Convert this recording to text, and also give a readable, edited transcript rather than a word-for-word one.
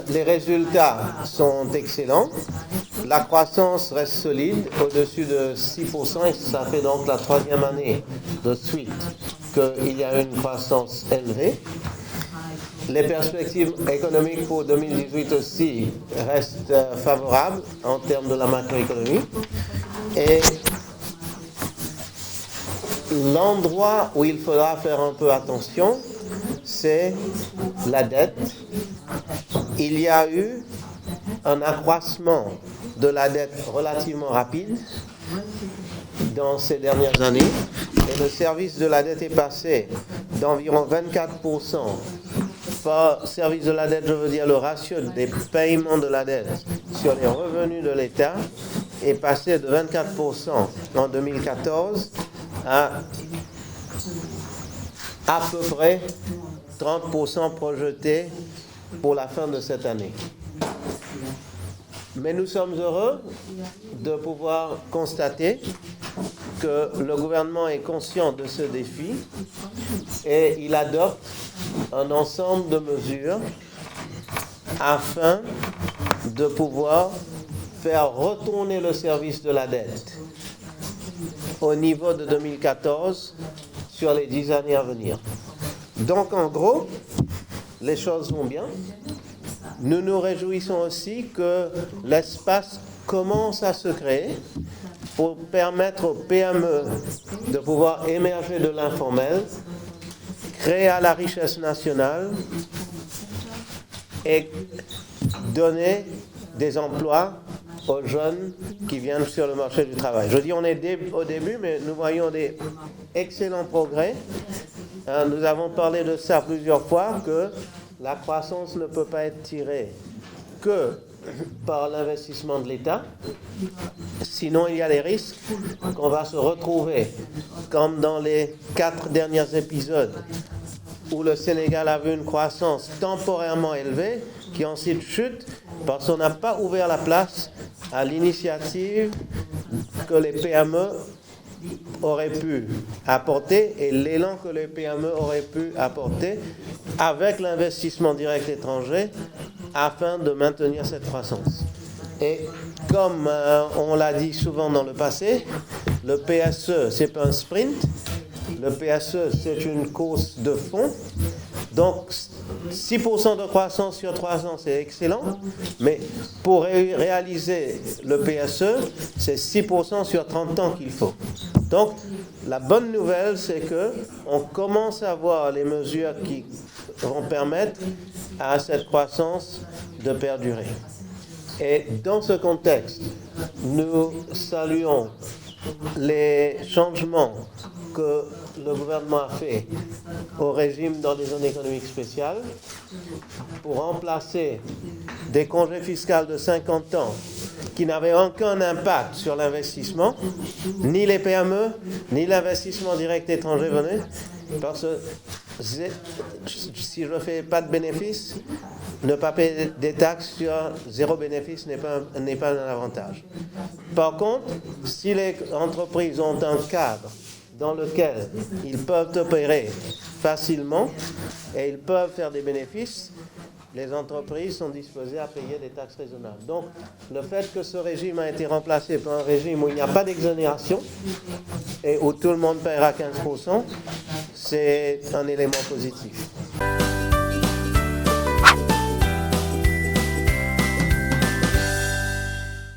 les résultats sont excellents. La croissance reste solide, au-dessus de 6%, et ça fait donc la troisième année de suite qu'il y a une croissance élevée. Les perspectives économiques pour 2018 aussi restent favorables en termes de la macroéconomie. Et l'endroit où il faudra faire un peu attention, c'est la dette. Il y a eu un accroissement de la dette relativement rapide dans ces dernières années. Et le service de la dette est passé d'environ 24%. Par service de la dette, je veux dire le ratio des paiements de la dette sur les revenus de l'État est passé de 24% en 2014 à peu près 30% projeté pour la fin de cette année. Mais nous sommes heureux de pouvoir constater que le gouvernement est conscient de ce défi et il adopte un ensemble de mesures afin de pouvoir faire retourner le service de la dette au niveau de 2014 sur les 10 années à venir. Donc en gros, les choses vont bien. Nous nous réjouissons aussi que l'espace commence à se créer pour permettre aux PME de pouvoir émerger de l'informel, créer la richesse nationale et donner des emplois aux jeunes qui viennent sur le marché du travail. Je dis on est au début, mais nous voyons des excellents progrès. Nous avons parlé de ça plusieurs fois, que la croissance ne peut pas être tirée que par l'investissement de l'État. Sinon, il y a des risques qu'on va se retrouver, comme dans les 4 derniers épisodes, où le Sénégal a vu une croissance temporairement élevée, qui ensuite chute, parce qu'on n'a pas ouvert la place à l'initiative que les PME auraient pu apporter et l'élan que les PME auraient pu apporter avec l'investissement direct étranger afin de maintenir cette croissance. Et comme on l'a dit souvent dans le passé, le PSE, c'est pas un sprint. Le PSE, c'est une course de fond. Donc, 6% de croissance sur 3 ans, c'est excellent. Mais pour réaliser le PSE, c'est 6% sur 30 ans qu'il faut. Donc, la bonne nouvelle, c'est qu'on commence à voir les mesures qui vont permettre à cette croissance de perdurer. Et dans ce contexte, nous saluons les changements que le gouvernement a fait au régime dans les zones économiques spéciales pour remplacer des congés fiscaux de 50 ans qui n'avaient aucun impact sur l'investissement, ni les PME, ni l'investissement direct étranger venaient, parce que si je ne fais pas de bénéfices, ne pas payer des taxes sur zéro bénéfice n'est pas un avantage. Par contre, si les entreprises ont un cadre dans lequel ils peuvent opérer facilement et ils peuvent faire des bénéfices, les entreprises sont disposées à payer des taxes raisonnables. Donc, le fait que ce régime a été remplacé par un régime où il n'y a pas d'exonération et où tout le monde paiera 15%, c'est un élément positif.